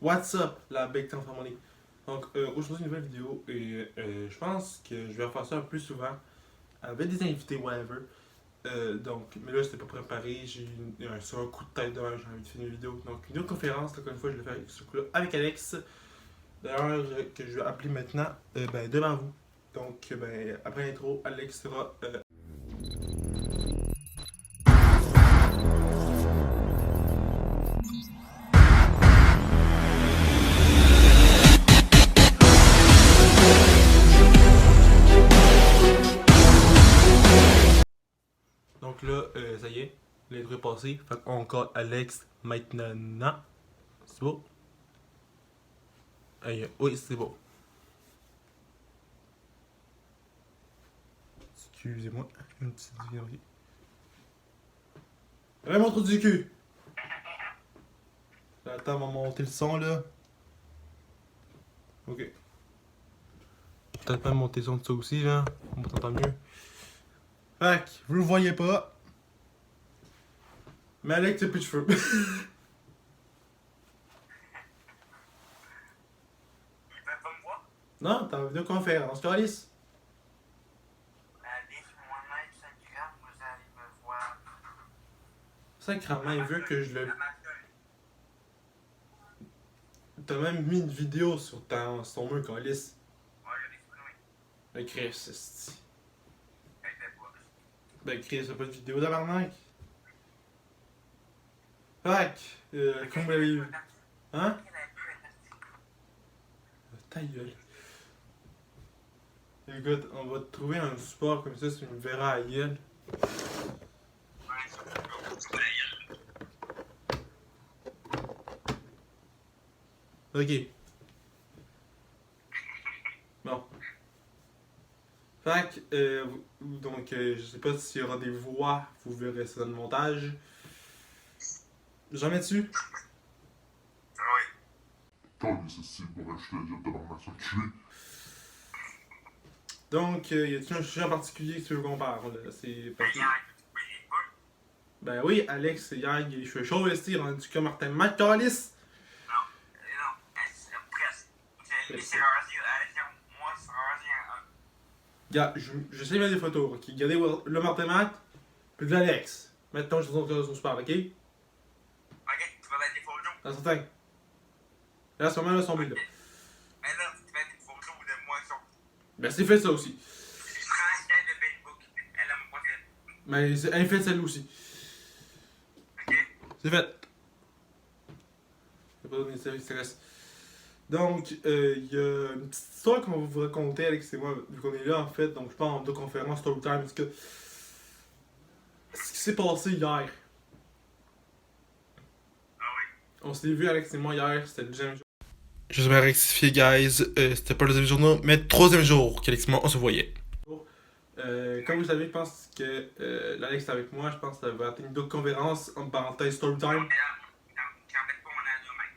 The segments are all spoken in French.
What's up, la Big Time Family? Donc, aujourd'hui, une nouvelle vidéo et je pense que je vais faire ça un peu souvent avec des invités, whatever. Mais là, c'était pas préparé, j'ai eu sur un coup de tête demain, j'ai envie de faire une vidéo. Donc, une autre conférence, encore une fois, je vais faire ce coup-là avec Alex. D'ailleurs, que je vais appeler maintenant devant vous. Donc, après l'intro, Alex sera. Donc là, ça y est, l'intro est passé. Fait qu'on call Alex maintenant. C'est beau? Oui, c'est beau. Excusez-moi, une petite vidéo. Vraiment trop du cul! Attends, on va monter le son là. Ok. Peut-être même monter le son de ça aussi là. On m'entend mieux. Fait que, vous le voyez pas. Mais Alex, t'as plus de cheveux. Non, t'es en vidéoconférence, Calice. Allez sur mon live Instagram, vous allez me voir. Sacrément, il veut que je le. T'as même mis une vidéo sur ton mur, Calice. Ouais, je l'ai exprimé. Ben, Chris, c'est. Elle était pas. Ben, Chris, t'as pas de vidéo d'arnaque. Fait que, comme vous l'avez vu. Hein? Ta gueule. Écoute, on va te trouver un support comme ça, tu me verras à la gueule. Ok. Bon. Fait que, donc, je sais pas s'il y aura des voix, vous verrez ça dans le montage. J'en mets dessus? Oui. Quand c'est pour acheter la job de l'arnaque, tuer. Donc, y a-t-il un sujet en particulier que tu veux qu'on parle? C'est parce que... Hier, tu les boules. Ben oui, Alex, hier, il a les cheveux chauds, il rendu comme Martin McCallis. Non, c'est presque. C'est rasé, moi, c'est rasé un. Gars, je sais mettre des photos, ok? Regardez le Martin Mac, puis de l'Alex. Maintenant, je vous sur super, ok? Ok, tu vas mettre des photos. Dans certain. Là, à ce moment-là, ils sont mis là. Mais là, tu mets des photos de moi sur. Ben, c'est fait ça aussi. Je prends celle de Facebook. Elle a mon profil. Mais c'est elle fait celle aussi. Ok? C'est fait. Je vais pas donner ça, stress. Donc, il y a une petite histoire qu'on va vous raconter, Alex et moi, vu qu'on est là en fait. Donc, je parle en deux conférences, story time, parce que. Ce qui s'est passé hier. Ah oui. On s'est vu, Alex et moi, hier, c'était le deuxième jour. Je vais rectifier, guys. C'était pas le deuxième jour, mais le troisième jour qu'Alex et moi, on se voyait. Comme vous savez, je pense que l'Alex est avec moi. Je pense que ça va être une autre conférence en parenthèse story time. Et là, t'en mets pas mon anneau, mec.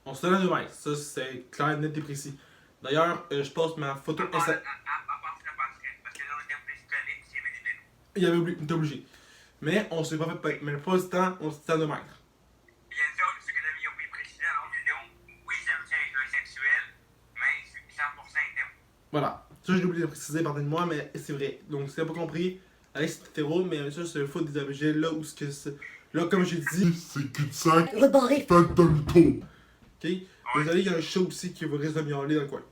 On se donne à 2 mètres. Ça, c'est clair, net et précis. D'ailleurs, je poste ma photo À part Insta. parce que là, on était plus collés, puis il y avait des vélos. Il y avait oublié, on était obligé. Mais on s'est pas fait payer. Mais le pas du temps, on se tient à 2 mètres. Il y a une chose, ce que l'ami a oublié de préciser dans l'autre vidéo. Oui, j'aime bien les jeux sexuels, mais je suis 100% interne. Voilà. Ça, j'ai oublié de préciser, pardonnez-moi, mais c'est vrai. Donc, si t'as pas compris, Alex c'est hétéro, mais ça, c'est le faute des objets là où ce que c'est. Là, comme j'ai dit. C'est cul-de-sac. Rebarré. Faites demi-tour. Ok? Désolé, il y a un chat aussi qui va risque de miauler dans le coin.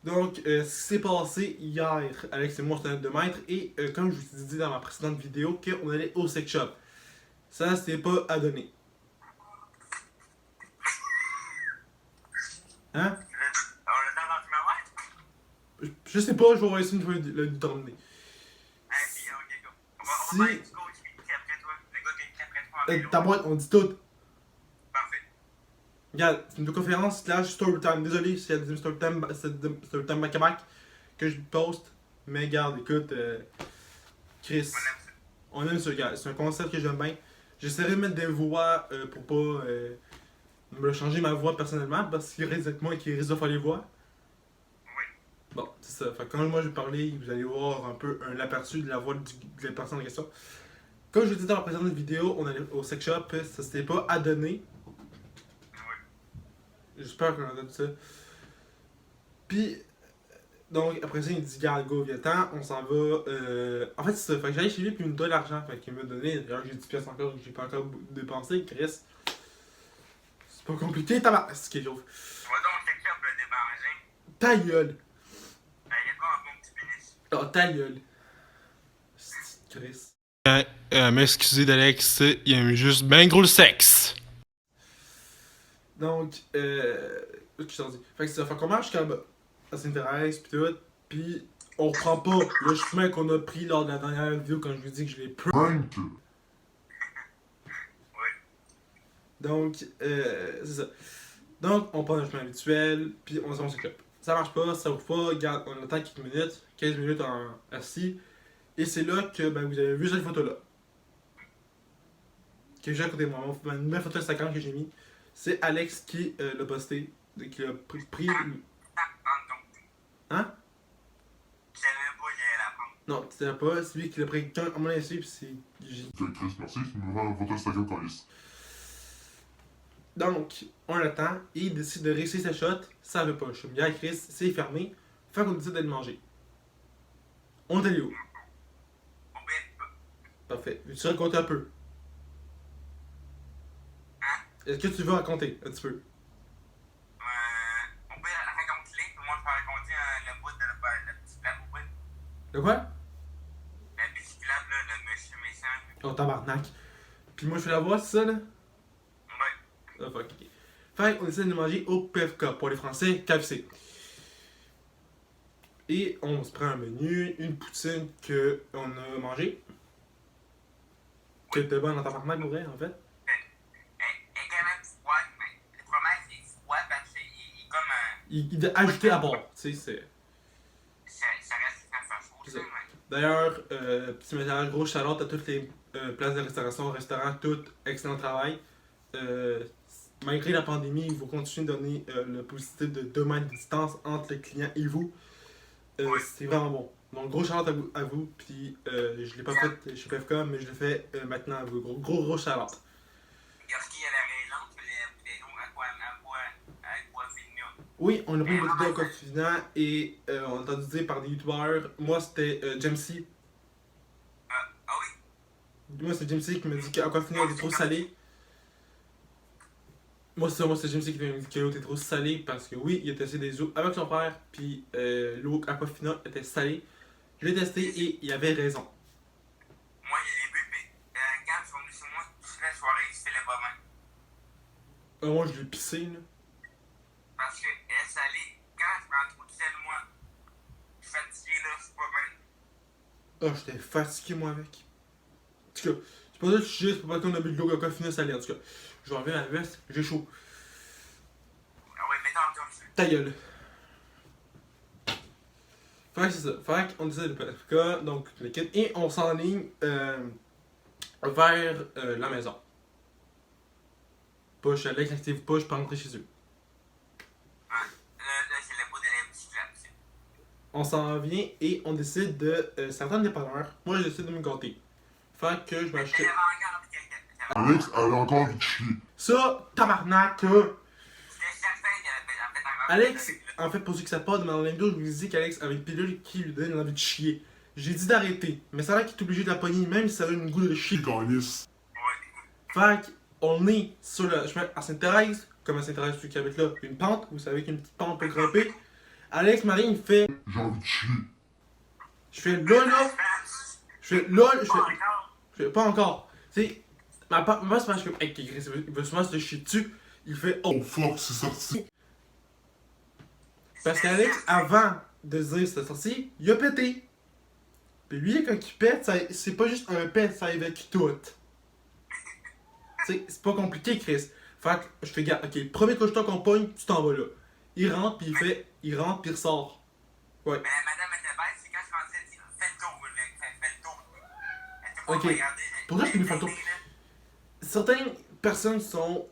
Donc, ce qui s'est passé hier, Alex et moi, on se tenait à 2 mètres, et comme je vous ai dit dans ma précédente vidéo, qu'on allait au sex shop. Ça, c'était pas à donner. Hein? On a dans l'antimètre? Je sais pas, je vais essayer une fois le déterminer. Ah, puis, ok, go. On va Si- parler du coach qui est après toi. Le gars qui est après toi en vélo. Ta boîte, on dit tout. Parfait. Regarde, c'est une conférence slash story time. Désolé s'il y a des story time, story time back à back que je poste. Mais regarde, écoute, Chris, On aime ça. on aime ça, gars. C'est un concept que j'aime bien. J'essaierai de mettre des voix pour pas me changer ma voix personnellement parce qu'il reste avec moi et qu'il risque de faire les voix. Oui. Bon, c'est ça. Fait que quand moi je vais parler, vous allez voir un peu un aperçu de la voix de la personne en question. Comme je vous disais dans la précédente vidéo, on allait au sex shop, ça c'était pas à donner. Oui. J'espère qu'on entend tout ça. Puis, donc, après ça, il me dit, garde, go, viens-t'en, on s'en va. En fait, c'est ça. Fait que j'allais chez lui, puis il me donne l'argent. Fait qu'il m'a donné. D'ailleurs, j'ai 10 pièces encore, que j'ai pas encore dépensé. Chris, c'est pas compliqué, tabac. C'est ce qui est j'ouvre. On va donc checker pour le débarrasser. Ta gueule. Il y a quoi un bon petit pénis? Oh, ta gueule. C'est Chris. M'excuser d'Alex, il aime juste ben gros le sexe. Donc, qu'est-ce que je t'en dis? Fait que ça fait qu'on marche jusqu'à là-bas. Ça s'intéresse, pis tout. Pis, on reprend pas le chemin qu'on a pris lors de la dernière vidéo quand je vous dis que je l'ai pris. Frank, Donc, c'est ça. Donc, on prend le chemin habituel, puis on se clope. Ça marche pas, ça ouvre pas, regarde, on attend quelques minutes, 15 minutes en assis. Et c'est là que ben, vous avez vu cette photo-là. Que j'ai à côté de moi. Une nouvelle photo Instagram que j'ai mis. C'est Alex qui l'a posté. Qui l'a pris. Hein? Je savais même pas que j'allais la prendre. Non, tu savais pas. C'est lui qui l'a pris quand à mon insu, puis c'est. Chris, merci, tu me rends un photo Instagram quand lisse. Donc, on l'attend et il décide de réussir sa shot. Ça veut pas. Je me dis, ah, Chris, c'est fermé. Fait qu'on décide d'aller manger. On est allé où? On bête pas. Parfait. Veux-tu raconter un peu? Hein? Est-ce que tu veux raconter un petit peu? On peut raconter, tout le monde peut raconter le bout de la petite la poubelle. De quoi? La bicyclette, là, le monsieur méchant. Oh, tabarnak. Puis moi, je fais la voix, c'est ça, là? Ouais. Ah, fuck, ok. Fait qu'on essaie de manger au PFK, pour les Français, KFC. Et on se prend un menu, une poutine qu'on a mangée. Qui était bonne dans tabarnak, pour vrai, en fait. Elle est quand même froide, mais le fromage est froid parce qu'il est comme un. Il est ajouté à bord, tu sais, c'est. Ça reste quand ça chaud, C'est ça, ça. mais. D'ailleurs, petit message, gros shout-out à toutes les places de restauration, restaurants, tout, excellent travail. Malgré la pandémie, vous continuez de donner le positif de 2 mètres de distance entre le client et vous. Oui. C'est vraiment bon. Donc, gros shout-out à vous, puis je l'ai pas fait chez PFK, mais je le fais maintenant à vous. Gros shout-out. Gorski a la raison, les noms à quoi finir. Oui, on a pris une bouteille de confinement et on a entendu dire par des youtubeurs. Moi, c'était Jamesy. Ah oui? Moi, c'est Jamesy qui m'a dit qu'Aquafina était trop salé. Moi, c'est Jamesy qui m'a dit que l'eau était trop salée parce que oui, il a testé des eaux avec son frère, puis l'eau Aquafina était salée. Je l'ai testé et il avait raison. Moi, il est bu, puis quand ils sont venus chez moi, toute la soirée, il se fait les bobins. Moi, je l'ai pissé, là. Parce que elle est salée. Quand je prends trop de sel, moi, je suis fatigué, là, je suis pas bien. Ah, j'étais fatigué, moi, avec. En tout cas, c'est pas ça le sujet, c'est pas parce qu'on a bu de l'eau Aquafina salée. En tout cas, je vais enlever ma veste, j'ai chaud. Ah ouais, mais tant que ça. Ta gueule. Fait que c'est ça. Fait qu'on décide de PFK, donc le kit, et on s'enligne vers la maison. Pas chez Alex, n'active pas, je peux rentrer chez eux. Ah, là, c'est le bout de la bicyclette. On s'en vient et on décide de certains dépanneurs. Moi, je décide de me gâter. Fait que je Elle m'achète. avait encore quelqu'un. Alex, elle a encore envie de chier. Ça, tabarnak! J'étais certain qu'elle avait fait encore. Alex, en fait, pour ceux qui savent pas, dans la vidéo, je vous disais qu'Alex avait une pilule qui lui donne l'envie de chier. J'ai dit d'arrêter, mais ça a l'air qu'il est obligé de la pogner, même si ça donne une goût de chier. Chier quand lisse. Ouais. Fait qu'on est sur le chemin à Sainte-Thérèse, comme à Sainte-Thérèse, ceux qui habitent là, une pente, vous savez qu'une petite pente peut grimper. Alex Marie, il me fait. J'ai envie de chier. Je fais là, je fais là, je fais pas encore. Tu sais, moi, c'est parce que. Hey, il veut souvent se chier dessus. Il fait oh. Oh fuck, c'est sorti. Parce qu'Alex, avant de se dire c'était sorti, il a pété. Puis lui, quand il pète, c'est pas juste un pète, ça évacue tout. Tu sais, c'est pas compliqué, Chris. Fait que je fais gars, ok, le premier cocheton qu'on pogne, tu t'en vas là. Il rentre, puis il rentre, puis il ressort. Ouais. Mais la madame était bête, c'est quand je pensais, elle dit, fais le tour, fais le tour. Elle était pas Ok. regardée. Pour ça, je peux lui faire le tour. Certaines personnes sont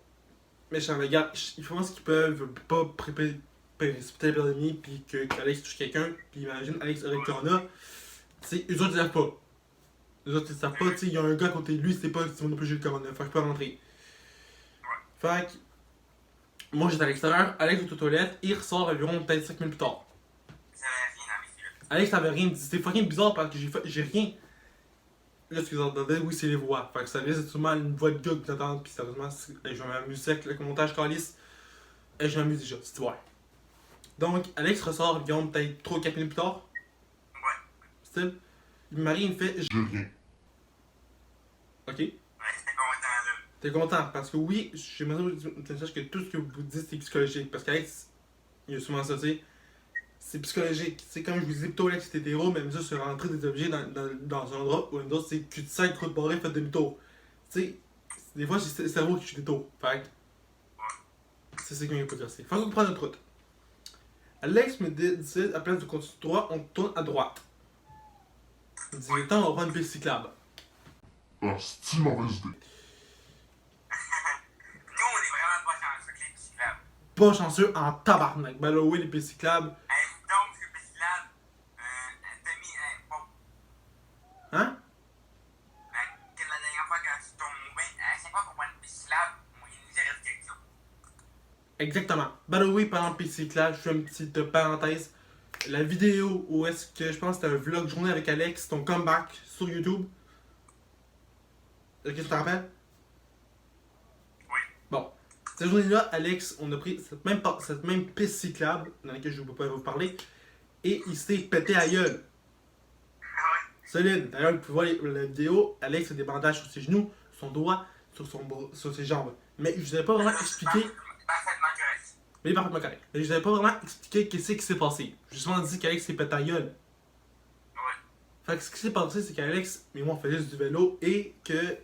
méchantes. Les gars, ils font ce qu'ils peuvent, pas précipiter la pandémie, puis que Alex touche quelqu'un, puis imagine Alex aurait le corona. Tu sais, eux autres ils savent pas. Eux autres ils savent pas, tu sais, il y a un gars à côté de lui, c'est pas si on a plus le corona, fait que je peux rentrer. Fait que, Moi, j'étais à l'extérieur, Alex est aux toilettes, il ressort environ peut-être 5 minutes plus tard. J'avais rien dans mes culottes. Alex t'avais rien dit. C'était fucking bizarre parce que j'ai rien. Là, ce que vous entendez, oui, c'est les voix. Fait que ça risque sûrement une voix de gars que vous entendez, pis sérieusement, je vais m'amuser avec le montage calice. Et je m'amuse déjà, c'est tu vois. Donc, Alex ressort environ peut-être 3-4 minutes plus tard. Ouais. Style. Marie, il me fait. J'ai rien. Ok. Ouais, j'étais content là. T'es content parce que oui, j'aimerais que tu saches que tout ce que vous dites c'est psychologique. Parce qu'Alex, il a souvent ça, tu sais. C'est psychologique. C'est comme je vous disais plutôt, Alex, c'était hétéro, mais ça, se rentrer des objets dans un endroit où un autre, c'est cul-de-sac, croûte barrée, fait demi-tour. Tu sais, des fois, c'est le cerveau qui fait des tours. Fait que, c'est ça qui m'a pas cassé. Faut qu'on prenne notre route. Alex me dit, à place de continuer droit, on tourne à droite. Il dit, temps, on va prendre une piste cyclable. Ah, c'est une mauvaise idée. Nous, on est vraiment pas chanceux que les cyclables. Pas chanceux en tabarnak. Ben là, oui, les pistes cyclables. Donc, les cyclables, Tommy, bon, Hein? que la dernière fois quand je suis tombé, à chaque fois qu'on prend une piste cyclable, il nous reste quelque chose. Exactement. By the way, pendant le cyclable, je fais une petite parenthèse. La vidéo où est-ce que je pense que c'était un vlog journée avec Alex, ton comeback sur YouTube. Ok, tu te rappelles? Oui. Bon. Cette journée-là, Alex, on a pris cette même piste cyclable dans laquelle je ne peux pas vous parler. Et il s'est pété à gueule. Ah ouais. Solide. D'ailleurs, vous pouvez voir la vidéo. Alex a des bandages sur ses genoux, son doigt, sur ses jambes. Mais je ne vous avais pas vraiment expliqué. Parfaitement correct. Mais il est parfaitement correct. Mais je vous avais pas vraiment expliqué qu'est-ce qui s'est passé. J'ai justement dit qu'Alex s'est pété à gueule. Ouais. Fait que ce qui s'est passé, c'est qu'Alex et moi on faisait du vélo et que.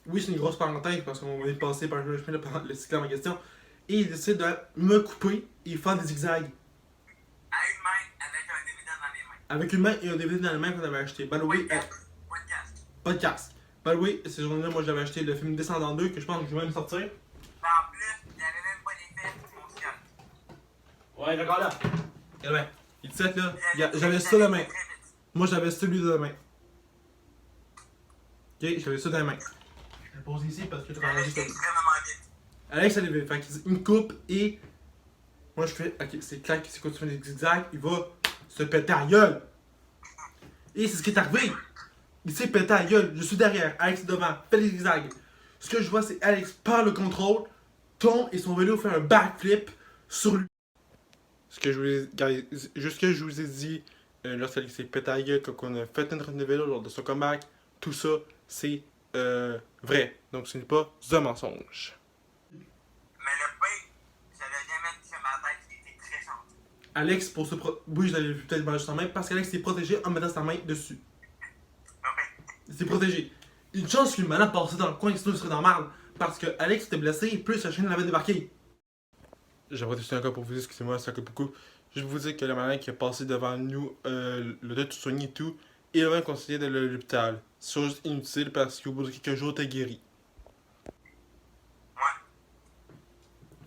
Oui, c'est une grosse parenthèse parce qu'on est passé par le chemin pendant le cyclable en question. Et il décide de me couper et faire des zigzags. À une main, avec un DVD dans les mains. Avec une main et un DVD dans la main qu'on avait acheté. By the way, podcast. By the way, ces journées-là, moi j'avais acheté le film Descendant 2 que je pense que je vais même sortir. En plus, il n'y avait même pas d'effet pour mon ciel. Ouais, regarde là. Regarde bien. Il dit là. J'avais ça dans la main. Moi j'avais celui de la main. Ok, j'avais ça dans la main. Je le pose ici parce que tu vas enregistrer. Extrêmement vite. Alex, elle est fait qu'il me coupe et. Moi je fais. Ok, c'est clair que c'est quand tu fais des zigzags, il va se péter à gueule. Et c'est ce qui est arrivé. Il s'est pété à gueule. Je suis derrière. Alex est devant. Fait des zigzags. Ce que je vois, c'est Alex perd le contrôle, tombe et son vélo fait un backflip sur lui. Ce que je vous ai dit lorsqu'Alex s'est pété à gueule, quand on a fait notre vélo lors de son comeback, tout ça, c'est vrai. Donc ce n'est pas un mensonge. Mais le pain, j'avais jamais touché ma tête, il était très chaud. Alex, pour se oui, je l'avais vu peut-être manger sa main, parce qu'Alex s'est protégé en mettant sa main dessus. Il s'est protégé. Une chance qu'une malade passait dans le coin, sinon il serait dans le marde. Parce que Alex était blessé et plus sa chaîne l'avait débarqué. J'aimerais tester encore pour vous dire, excusez-moi, ça coupe beaucoup. Je vais vous dire que le malade qui est passé devant nous, le deux tout soigné et tout, il avait conseillé d'aller à l'hôpital. C'est juste inutile parce qu'au bout de quelques jours, t'es guéri. Ouais.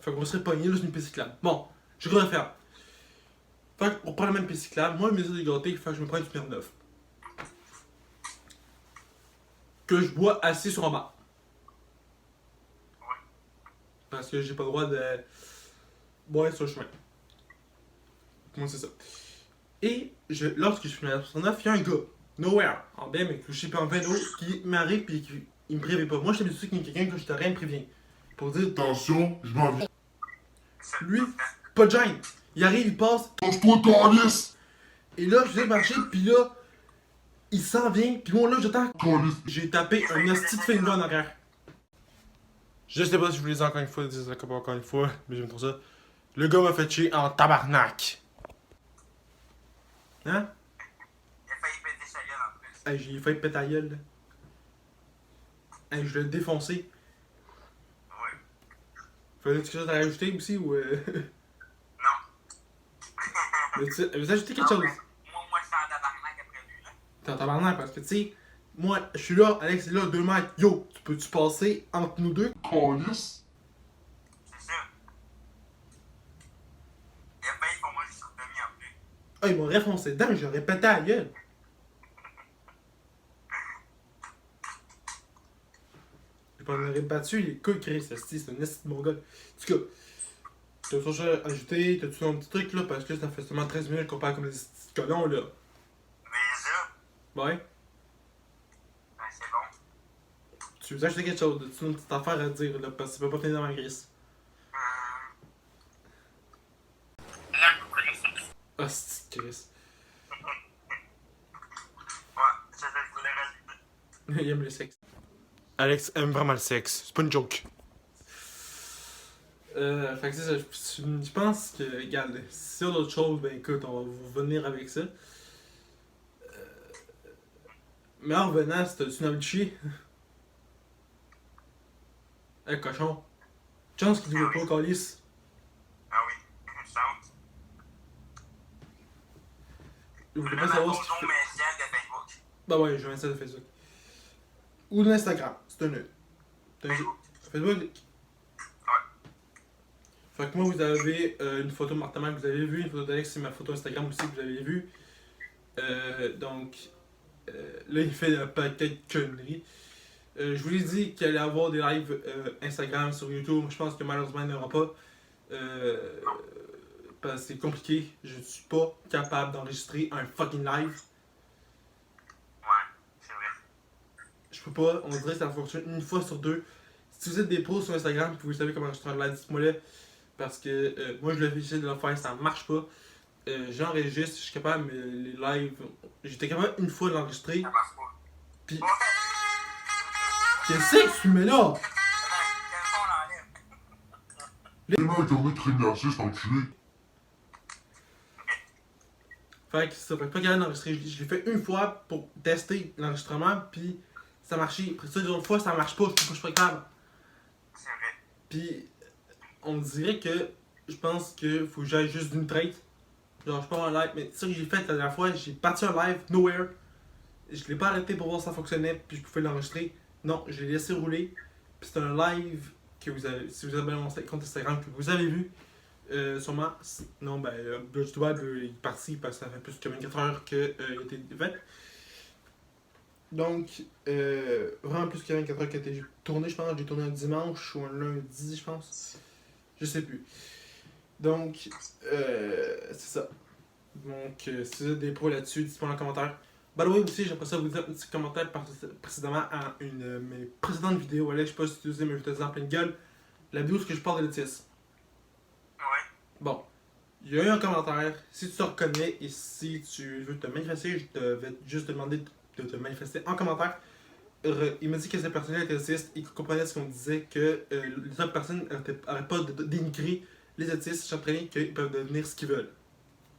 Fait qu'on serait pogné là sur une piste cyclable. Bon, je vais refaire. Fait qu'on prend la même piste cyclable. Moi, je me suis gâté, fait que je me prends du Smirnoff. Que je bois assis sur un banc. Ouais. Parce que j'ai pas le droit de boire sur le chemin. Moi, c'est ça. Et lorsque je suis à la 69, il y a un gars, nowhere, en BM, que je sais pas en vélo, qui m'arrive et qui il me prévient pas. Moi, je suis habitué qu'il y a quelqu'un que je te rien me prévient. Pour dire, Attention, je m'en viens. lui, pas de gêne. Il arrive, il passe, Lâche-toi, calice! et là, je viens de marcher, puis là, il s'en vient, puis moi, là, j'attends. Calice! J'ai tapé un hostie de finger en arrière. Je sais pas si je vous les ai encore une fois, encore une fois, mais j'aime trop ça. Le gars m'a fait chier en tabarnak. Hein? Il a failli péter sa gueule en plus. Hey, j'ai failli péter la gueule, là. Hey, je l'ai défoncé. Ouais. Fallait-tu quelque chose à rajouter aussi ou. Non. Veux-tu ajouter quelque chose? Moi, je suis en tabarnak après lui, là. T'es en tabarnak parce que tu sais, moi, je suis là, Alex est là, 2 mètres. Yo, tu peux-tu passer entre nous deux? Calice! C'est ça. Il a failli pour moi, je suis remis en plus. Ah, il m'aurait foncé dedans, j'aurais pété la gueule. J'ai pas de m'aurait battu les couilles, Chris, c'est un esti de mon gars. En tout cas, t'as toujours ajouté, t'as-tu un petit truc là, parce que ça fait seulement 13 minutes qu'on parle comme des petits colons là. Déjà, Ouais. ben c'est bon. Tu veux ajouter quelque chose, as-tu une petite affaire à dire là, parce que ça peut pas finir dans la Chris. Ah, c'est Chris. Ouais, ça fait le reste. Il aime le sexe. Alex aime vraiment le sexe, c'est pas une joke. Fait que c'est ça, je pense que, regarde, si y a d'autres choses, ben écoute, on va vous venir avec ça. Mais en revenant, c'était-tu une envie de chier? Hey, cochon. Chance qu'il ne veut pas calice. Ah oui, chance. Je voulais Là, pas ma savoir photo si tu fais... messienne de Facebook. Bah ouais, je vais mettre ça de Facebook. Ou de Instagram, c'est un nœud. Facebook. Facebook. Fait que moi, vous avez une photo de Martin que vous avez vue, une photo d'Alex, c'est ma photo Instagram aussi que vous avez vue. Donc, là, il fait un paquet de conneries. Je vous l'ai dit qu'il allait avoir des lives Instagram sur YouTube. Je pense que malheureusement, il n'y en aura pas. Parce que c'est compliqué. Je ne suis pas capable d'enregistrer un fucking live. Ouais, c'est vrai. Je peux pas. On dirait que ça fonctionne une fois sur deux. Si vous êtes des pros sur Instagram et vous savez comment enregistrer un live, dites-moi là. Parce que moi, je l'ai essayé de le faire, ça marche pas. J'enregistre, je suis capable, mais les lives, j'étais capable une fois de l'enregistrer. Ça marche pas. Puis, qu'est-ce que tu mets là? Quel fond l'enlève? Les mecs qui ont mis criminaliste, enculé. Fait que ça fait pas capable d'enregistrer. Je l'ai fait une fois pour tester l'enregistrement, puis ça marchait. Après ça, les autres fois, ça marche pas, je suis pas capable. C'est vrai. Puis, on dirait que je pense que faut que j'aille juste d'une traite. Genre, je pars en live, mais ça que j'ai fait la dernière fois, j'ai parti un live, nowhere. Je l'ai pas arrêté pour voir si ça fonctionnait, puis je pouvais l'enregistrer. Non, je l'ai laissé rouler. Puis c'est un live que vous avez, si vous avez mon compte Instagram, que vous avez vu, sûrement. Non, ben, le YouTube il est parti parce que ça fait plus que 24 heures qu'il a été fait. Donc, vraiment plus que 24 heures qu'il a été tourné, je pense. J'ai tourné un dimanche ou un lundi, je pense. Je sais plus. Donc, c'est ça. Donc, si vous avez des pros là-dessus, dites-moi dans les commentaires. By the way, aussi, j'aimerais ça vous dire un petit commentaire précédemment à une de mes précédentes vidéos. Alex, je sais pas si tu sais, mais je vais te dire en pleine gueule. La vidéo où je parle de l'autisme. Ouais. Bon, il y a eu un commentaire. Si tu te reconnais et si tu veux te manifester, je vais juste te demander de te manifester en commentaire. Il m'a dit que cette personne-là était autiste et qu'il comprenait ce qu'on disait, que les autres personnes n'arrêtent pas de dénigrer les autistes. Je suis entraîné qu'ils peuvent devenir ce qu'ils veulent.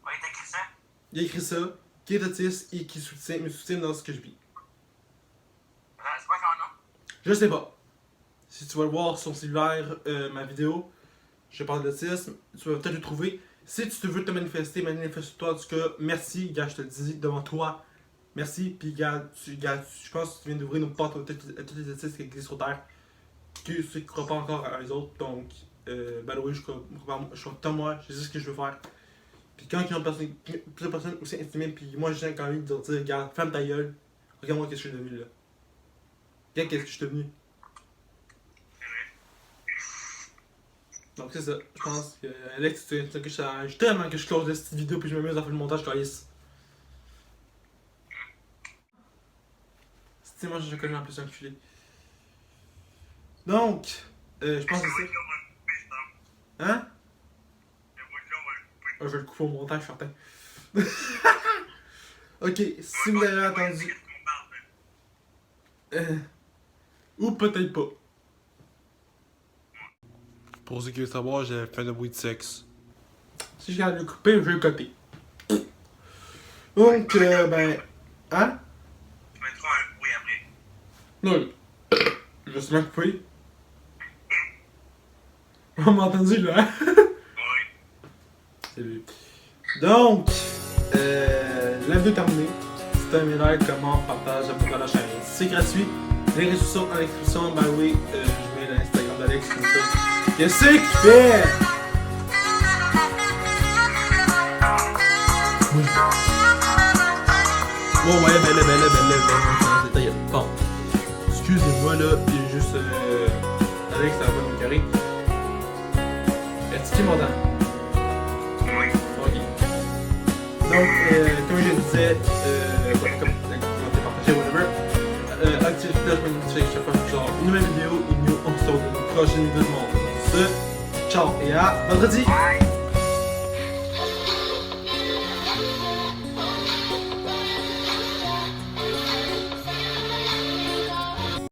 Ouais, t'as écrit ça? Il a écrit ça, qui est autiste et qui me soutient dans ce que je vis. C'est quoi son nom? Je sais pas. Si tu vas le voir sur cellulaire, ma vidéo, je parle d'autisme, tu vas peut-être le trouver. Si tu veux te manifester, manifeste-toi. En tout cas, merci, gars, je te le dis devant toi. Merci, puis gars, je pense que tu viens d'ouvrir nos portes à tous les autistes qui existent sur Terre. Que ceux qui ne croient pas encore à eux autres. Donc, by the way, je suis comme moi, je sais ce que je veux faire. Puis quand il y a plusieurs personnes aussi intimées, puis moi j'ai quand même de dire, regarde, ferme ta gueule, regarde-moi qu'est-ce que je suis devenu là. Regarde qu'est-ce que je suis devenu. Donc c'est ça, je pense que Alex, je tellement que je close de cette vidéo puis je m'amuse à faire le montage calice. C'est moi je connais en plus enculé. Donc, je pense que c'est ça. Hein? Je vais le couper au montage, je suis certain. Ok, si vous avez entendu. Ou peut-être pas. Pour ceux qui veulent savoir, j'ai fait de bruit de sexe. Si je garde le couper, je vais le coter. Donc, ben. Hein? Tu mettras un bruit après. Non, je vais seulement couper. On m'a entendu là, hein? Oui. Salut. Donc, la vidéo est terminée. C'est un médaille, comment, partage, abonne à la chaîne. C'est gratuit. Les réseaux sociaux en description. Ben oui, je mets l'Instagram d'Alex comme ça. Qu'est-ce qu'il fait? Oui. Bon, ouais, belle. Bon, excusez-moi là, il y a juste. Alex, ça va pas m'écœurer. Est-ce qu'il m'entend? Oui. Ok. Donc, comme je disais, comme t'es partagé, whatever, activez la cloche pour notifier chaque fois que genre une nouvelle vidéo et nous on se retrouve dans une prochaine vidéo de monde. Sur ce, ciao et à vendredi! Bye.